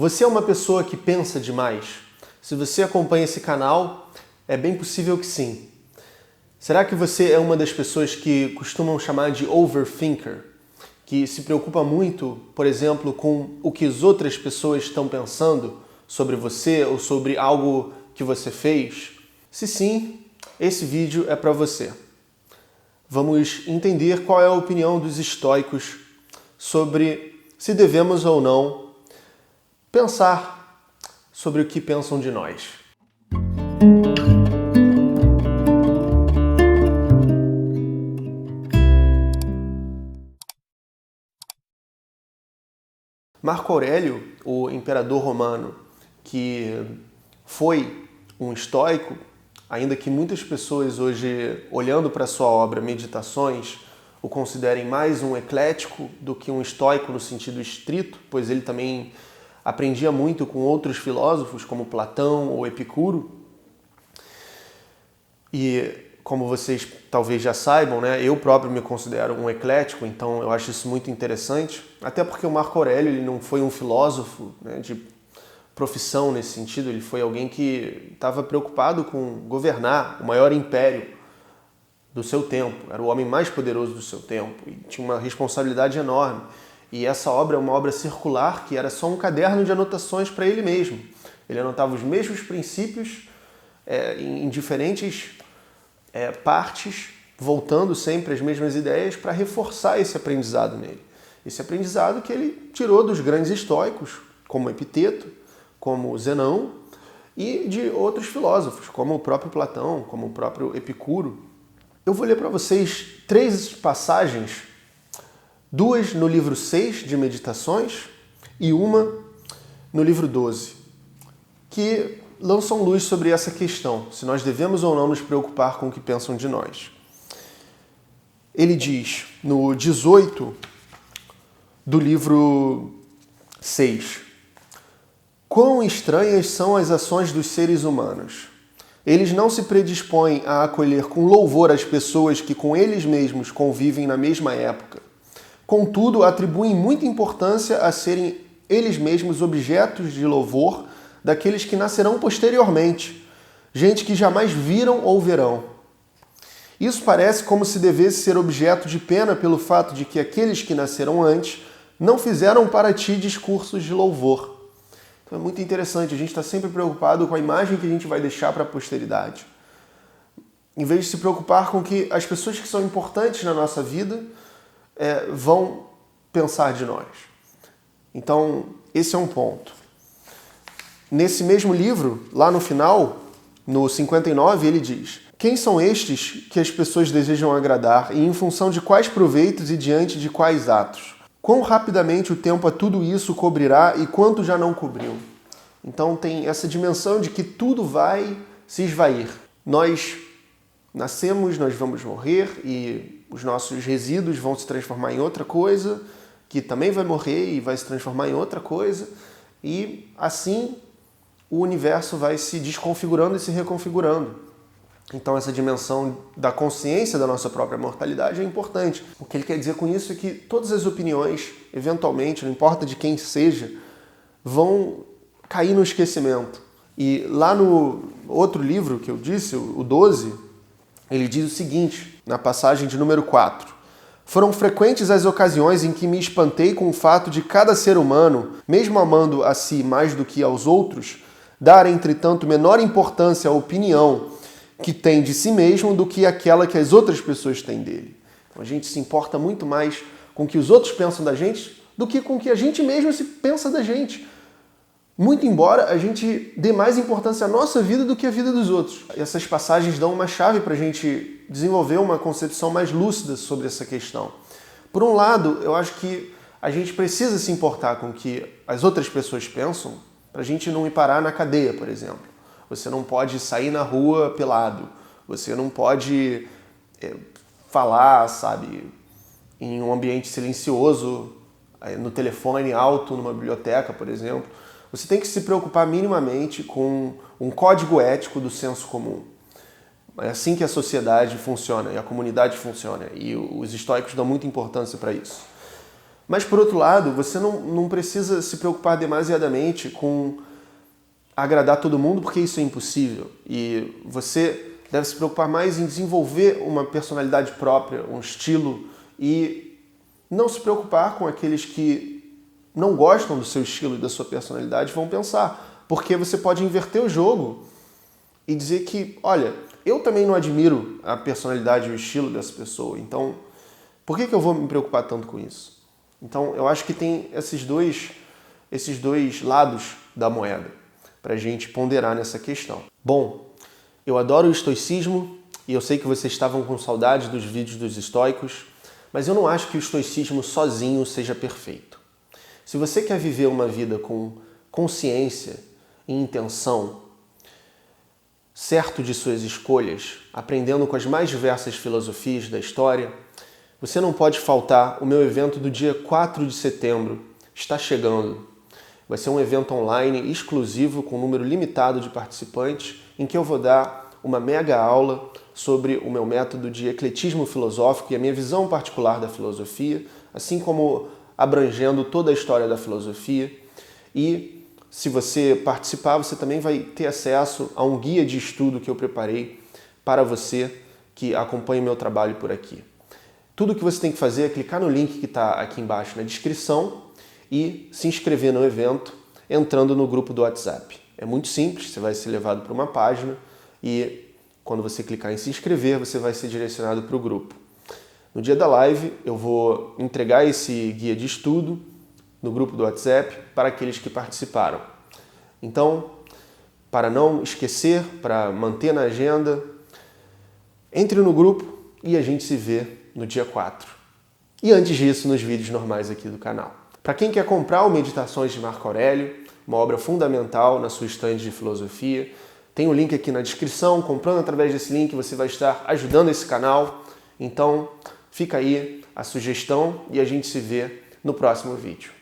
Você é uma pessoa que pensa demais? Se você acompanha esse canal, é bem possível que sim. Será que você é uma das pessoas que costumam chamar de overthinker? Que se preocupa muito, por exemplo, com o que as outras pessoas estão pensando sobre você ou sobre algo que você fez? Se sim, esse vídeo é para você. Vamos entender qual é a opinião dos estoicos sobre se devemos ou não pensar sobre o que pensam de nós. Marco Aurélio, o imperador romano, que foi um estoico, ainda que muitas pessoas hoje, olhando para sua obra Meditações, o considerem mais um eclético do que um estoico no sentido estrito, pois ele também aprendia muito com outros filósofos, como Platão ou Epicuro. E, como vocês talvez já saibam, né, eu próprio me considero um eclético, então eu acho isso muito interessante. Até porque o Marco Aurélio ele não foi um filósofo, né, de profissão nesse sentido, ele foi alguém que estava preocupado com governar o maior império do seu tempo. Era o homem mais poderoso do seu tempo e tinha uma responsabilidade enorme. E essa obra é uma obra circular que era só um caderno de anotações para ele mesmo. Ele anotava os mesmos princípios em diferentes partes, voltando sempre às mesmas ideias para reforçar esse aprendizado nele. Esse aprendizado que ele tirou dos grandes estoicos, como Epiteto, como Zenão, e de outros filósofos, como o próprio Platão, como o próprio Epicuro. Eu vou ler para vocês 3 passagens, 2 no livro 6 de Meditações e uma no livro 12, que lançam luz sobre essa questão, se nós devemos ou não nos preocupar com o que pensam de nós. Ele diz, no 18 do livro 6, quão estranhas são as ações dos seres humanos. Eles não se predispõem a acolher com louvor as pessoas que com eles mesmos convivem na mesma época. Contudo, atribuem muita importância a serem eles mesmos objetos de louvor daqueles que nascerão posteriormente, gente que jamais viram ou verão. Isso parece como se devesse ser objeto de pena pelo fato de que aqueles que nasceram antes não fizeram para ti discursos de louvor. Então é muito interessante, a gente está sempre preocupado com a imagem que a gente vai deixar para a posteridade, em vez de se preocupar com que as pessoas que são importantes na nossa vida vão pensar de nós. Então, esse é um ponto. Nesse mesmo livro, lá no final, no 59, ele diz: quem são estes que as pessoas desejam agradar e em função de quais proveitos e diante de quais atos? Quão rapidamente o tempo a tudo isso cobrirá e quanto já não cobriu? Então tem essa dimensão de que tudo vai se esvair. Nós nascemos, nós vamos morrer e os nossos resíduos vão se transformar em outra coisa, que também vai morrer e vai se transformar em outra coisa, e assim o universo vai se desconfigurando e se reconfigurando. Então essa dimensão da consciência da nossa própria mortalidade é importante. O que ele quer dizer com isso é que todas as opiniões, eventualmente, não importa de quem seja, vão cair no esquecimento. E lá no outro livro que eu disse, o 12, ele diz o seguinte, na passagem de número 4. Foram frequentes as ocasiões em que me espantei com o fato de cada ser humano, mesmo amando a si mais do que aos outros, dar, entretanto, menor importância à opinião que tem de si mesmo do que aquela que as outras pessoas têm dele. Então a gente se importa muito mais com o que os outros pensam da gente do que com o que a gente mesmo se pensa da gente. Muito embora a gente dê mais importância à nossa vida do que à vida dos outros. Essas passagens dão uma chave para a gente desenvolver uma concepção mais lúcida sobre essa questão. Por um lado, eu acho que a gente precisa se importar com o que as outras pessoas pensam para a gente não ir parar na cadeia, por exemplo. Você não pode sair na rua pelado. Você não pode falar, sabe, em um ambiente silencioso, no telefone alto, numa biblioteca, por exemplo. Você tem que se preocupar minimamente com um código ético do senso comum. É assim que a sociedade funciona e a comunidade funciona. E os estoicos dão muita importância para isso. Mas, por outro lado, você não precisa se preocupar demasiadamente com agradar todo mundo, porque isso é impossível. E você deve se preocupar mais em desenvolver uma personalidade própria, um estilo, e não se preocupar com aqueles que não gostam do seu estilo e da sua personalidade vão pensar. Porque você pode inverter o jogo e dizer que, olha, eu também não admiro a personalidade e o estilo dessa pessoa, então por que eu vou me preocupar tanto com isso? Então eu acho que tem esses dois lados da moeda para a gente ponderar nessa questão. Bom, eu adoro o estoicismo e eu sei que vocês estavam com saudade dos vídeos dos estoicos, mas eu não acho que o estoicismo sozinho seja perfeito. Se você quer viver uma vida com consciência e intenção, certo de suas escolhas, aprendendo com as mais diversas filosofias da história, você não pode faltar o meu evento do dia 4 de setembro. Está chegando. Vai ser um evento online exclusivo com um número limitado de participantes, em que eu vou dar uma mega aula sobre o meu método de ecletismo filosófico e a minha visão particular da filosofia, assim como abrangendo toda a história da filosofia. E se você participar, você também vai ter acesso a um guia de estudo que eu preparei para você que acompanha o meu trabalho por aqui. Tudo que você tem que fazer é clicar no link que está aqui embaixo na descrição e se inscrever no evento entrando no grupo do WhatsApp. É muito simples, você vai ser levado para uma página e quando você clicar em se inscrever, você vai ser direcionado para o grupo. No dia da live, eu vou entregar esse guia de estudo no grupo do WhatsApp para aqueles que participaram. Então, para não esquecer, para manter na agenda, entre no grupo e a gente se vê no dia 4. E antes disso, nos vídeos normais aqui do canal. Para quem quer comprar o Meditações de Marco Aurélio, uma obra fundamental na sua estante de filosofia, tem o link aqui na descrição. Comprando através desse link, você vai estar ajudando esse canal. Então, fica aí a sugestão e a gente se vê no próximo vídeo.